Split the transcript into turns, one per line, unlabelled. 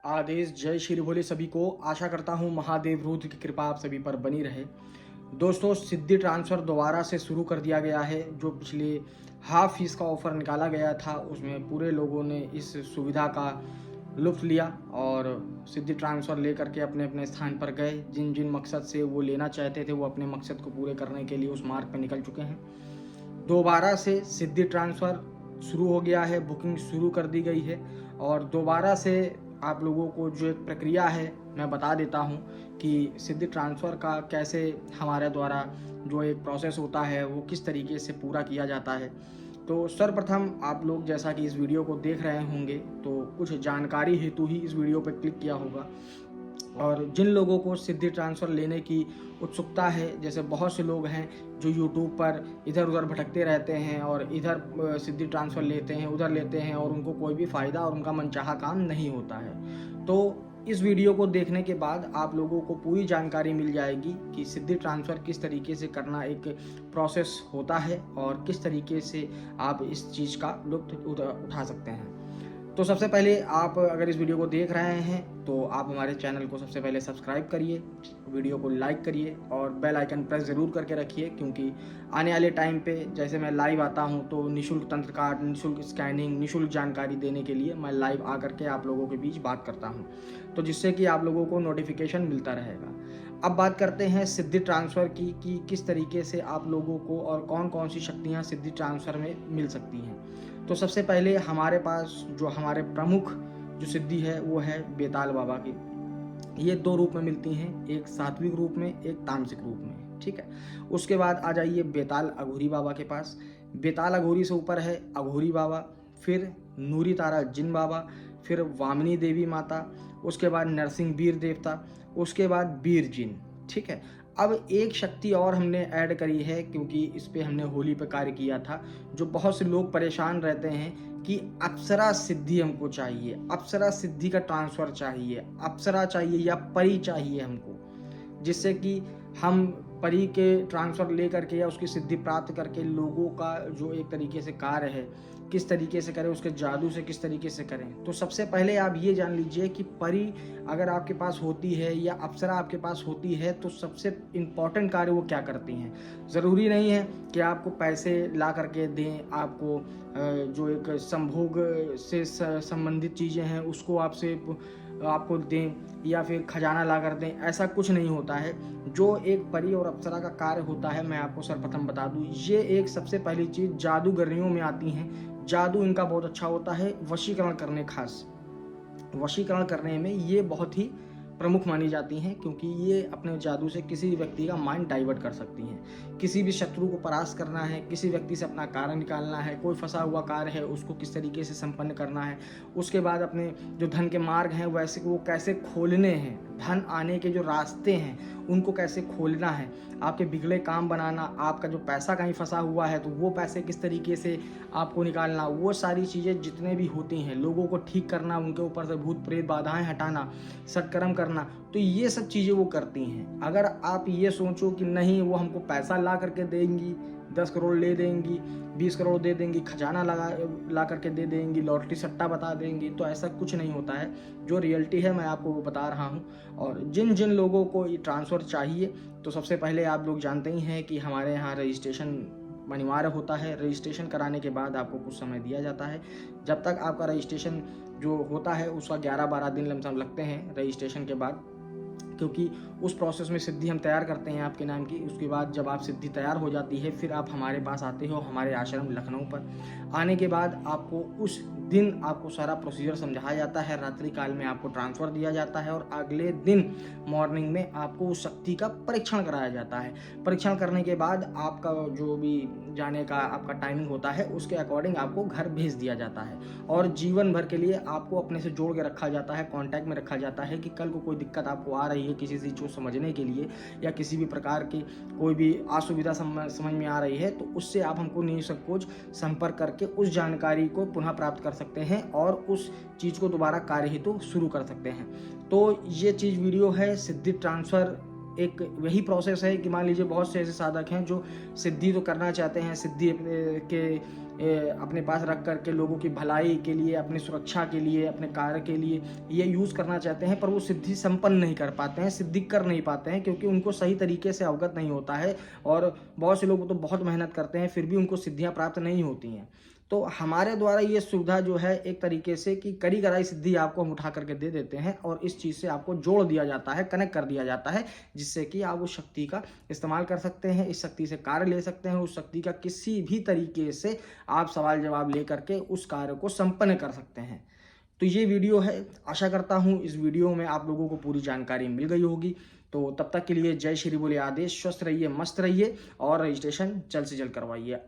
आदेश जय श्री भोले सभी को। आशा करता हूँ महादेव रुद्र की कृपा आप सभी पर बनी रहे। दोस्तों, सिद्धि ट्रांसफ़र दोबारा से शुरू कर दिया गया है। जो पिछले हाफ फीस का ऑफ़र निकाला गया था उसमें पूरे लोगों ने इस सुविधा का लुत्फ़ लिया और सिद्धि ट्रांसफ़र लेकर के अपने अपने स्थान पर गए। जिन जिन मकसद से वो लेना चाहते थे वो अपने मकसद को पूरे करने के लिए उस मार्ग पर निकल चुके हैं। दोबारा से सिद्धि ट्रांसफ़र शुरू हो गया है, बुकिंग शुरू कर दी गई है और दोबारा से आप लोगों को जो एक प्रक्रिया है मैं बता देता हूँ कि सिद्धि ट्रांसफ़र का कैसे हमारे द्वारा जो एक प्रोसेस होता है वो किस तरीके से पूरा किया जाता है। तो सर्वप्रथम आप लोग जैसा कि इस वीडियो को देख रहे होंगे तो कुछ जानकारी हेतु ही इस वीडियो पर क्लिक किया होगा। और जिन लोगों को सिद्धि ट्रांसफ़र लेने की उत्सुकता है, जैसे बहुत से लोग हैं जो यूट्यूब पर इधर उधर भटकते रहते हैं और इधर सिद्धि ट्रांसफ़र लेते हैं, उधर लेते हैं और उनको कोई भी फ़ायदा और उनका मनचाहा काम नहीं होता है। तो इस वीडियो को देखने के बाद आप लोगों को पूरी जानकारी मिल जाएगी कि सिद्धि ट्रांसफ़र किस तरीके से करना एक प्रोसेस होता है और किस तरीके से आप इस चीज़ का लुत्फ़ उठा सकते हैं। तो सबसे पहले आप अगर इस वीडियो को देख रहे हैं तो आप हमारे चैनल को सबसे पहले सब्सक्राइब करिए, वीडियो को लाइक करिए और बेल आइकन प्रेस ज़रूर करके रखिए, क्योंकि आने वाले टाइम पे जैसे मैं लाइव आता हूं तो निःशुल्क तंत्र कार्ड, निःशुल्क स्कैनिंग, निःशुल्क जानकारी देने के लिए मैं लाइव आकर के आप लोगों के बीच बात करता हूं, तो जिससे कि आप लोगों को नोटिफिकेशन मिलता रहेगा। अब बात करते हैं सिद्धि ट्रांसफ़र की कि किस तरीके से आप लोगों को और कौन कौन सी शक्तियाँ सिद्धि ट्रांसफ़र में मिल सकती हैं। तो सबसे पहले हमारे पास जो हमारे प्रमुख जो सिद्धि है वो है बेताल बाबा की। ये 2 रूप में मिलती हैं, एक सात्विक रूप में, एक तामसिक रूप में, ठीक है। उसके बाद आ जाइए बेताल अघोरी बाबा के पास। बेताल अघोरी से ऊपर है अघोरी बाबा, फिर नूरी तारा जिन बाबा, फिर वामिनी देवी माता, उसके बाद नरसिंह वीर देवता, उसके बाद वीर जिन, ठीक है। अब एक शक्ति और हमने ऐड करी है, क्योंकि इस पे हमने होली पे कार्य किया था। जो बहुत से लोग परेशान रहते हैं कि अप्सरा सिद्धि हमको चाहिए, अप्सरा सिद्धि का ट्रांसफ़र चाहिए, अप्सरा चाहिए या परी चाहिए हमको, जिससे कि हम परी के ट्रांसफ़र ले करके या उसकी सिद्धि प्राप्त करके लोगों का जो एक तरीके से कार्य है किस तरीके से करें, उसके जादू से किस तरीके से करें। तो सबसे पहले आप ये जान लीजिए कि परी अगर आपके पास होती है या अप्सरा आपके पास होती है तो सबसे इम्पॉर्टेंट कार्य वो क्या करती हैं। ज़रूरी नहीं है कि आपको पैसे ला करके दें, आपको जो एक संभोग से संबंधित चीज़ें हैं उसको आपको दें या फिर खजाना ला कर दें, ऐसा कुछ नहीं होता है। जो एक परी और अप्सरा का कार्य होता है मैं आपको सर्वप्रथम बता दूं, ये एक सबसे पहली चीज़ जादूगरनियों में आती हैं। जादू इनका बहुत अच्छा होता है, वशीकरण करने, खास वशीकरण करने में ये बहुत ही प्रमुख मानी जाती हैं, क्योंकि ये अपने जादू से किसी व्यक्ति का माइंड डाइवर्ट कर सकती हैं। किसी भी शत्रु को परास्त करना है, किसी व्यक्ति से अपना कार्य निकालना है, कोई फंसा हुआ कार्य है उसको किस तरीके से संपन्न करना है, उसके बाद अपने जो धन के मार्ग हैं वैसे वो कैसे खोलने हैं, धन आने के जो रास्ते हैं उनको कैसे खोलना है, आपके बिगड़े काम बनाना, आपका जो पैसा कहीं फंसा हुआ है तो वो पैसे किस तरीके से आपको निकालना, वो सारी चीज़ें जितने भी होती हैं, लोगों को ठीक करना, उनके ऊपर से भूत प्रेत बाधाएं हटाना, सत्कर्म करना, तो ये सब चीज़ें वो करती हैं। अगर आप ये सोचो कि नहीं वो हमको पैसा ला करके देंगी, 10 करोड़ ले देंगी, 20 करोड़ दे देंगी, खजाना ला करके दे देंगी, लॉटरी सट्टा बता देंगी, तो ऐसा कुछ नहीं होता है। जो रियलिटी है मैं आपको वो बता रहा हूँ। और जिन जिन लोगों को ये ट्रांसफ़र चाहिए तो सबसे पहले आप लोग जानते ही हैं कि हमारे यहाँ रजिस्ट्रेशन अनिवार्य होता है। रजिस्ट्रेशन कराने के बाद आपको कुछ समय दिया जाता है। जब तक आपका रजिस्ट्रेशन जो होता है उसका 11-12 दिन लमसम लगते हैं रजिस्ट्रेशन के बाद, क्योंकि उस प्रोसेस में सिद्धि हम तैयार करते हैं आपके नाम की। उसके बाद जब आप सिद्धि तैयार हो जाती है फिर आप हमारे पास आते हो, हमारे आश्रम लखनऊ पर। आने के बाद आपको उस दिन आपको सारा प्रोसीजर समझाया जाता है, रात्रि काल में आपको ट्रांसफ़र दिया जाता है और अगले दिन मॉर्निंग में आपको उस शक्ति का परीक्षण कराया जाता है। परीक्षण करने के बाद आपका जो भी जाने का आपका टाइमिंग होता है उसके अकॉर्डिंग आपको घर भेज दिया जाता है और जीवन भर के लिए आपको अपने से जोड़ के रखा जाता है, कॉन्टैक्ट में रखा जाता है कि कल को कोई दिक्कत आपको आ रही है किसी चीज़ को समझने के लिए या किसी भी प्रकार की कोई भी असुविधा समझ में आ रही है तो उससे आप हमको निसंकोच संपर्क करके उस जानकारी को पुनः प्राप्त कर सकते हैं और उस चीज़ को दोबारा कार्य हेतु शुरू कर सकते हैं। तो ये चीज़ वीडियो है सिद्धि ट्रांसफ़र। एक वही प्रोसेस है कि मान लीजिए बहुत से ऐसे साधक हैं जो सिद्धि तो करना चाहते हैं, सिद्धि के अपने पास रख करके लोगों की भलाई के लिए, अपनी सुरक्षा के लिए, अपने कार्य के लिए ये यूज़ करना चाहते हैं, पर वो सिद्धि संपन्न नहीं कर पाते हैं, सिद्धि कर नहीं पाते हैं, क्योंकि उनको सही तरीके से अवगत नहीं होता है। और बहुत से लोग तो बहुत मेहनत करते हैं, फिर भी उनको सिद्धियाँ प्राप्त नहीं होती हैं। तो हमारे द्वारा ये सुविधा जो है एक तरीके से कि करी कराई सिद्धि आपको हम उठा करके दे देते हैं, और इस चीज़ से आपको जोड़ दिया जाता है, कनेक्ट कर दिया जाता है, जिससे कि आप उस शक्ति का इस्तेमाल कर सकते हैं, इस शक्ति से कार्य ले सकते हैं, उस शक्ति का किसी भी तरीके से आप सवाल जवाब ले करके उस कार्य को संपन्न कर सकते हैं। तो ये वीडियो है, आशा करता हूँ इस वीडियो में आप लोगों को पूरी जानकारी मिल गई होगी। तो तब तक के लिए जय श्री बोले आदेश, स्वस्थ रहिए, मस्त रहिए और रजिस्ट्रेशन जल्द से जल्द करवाइए।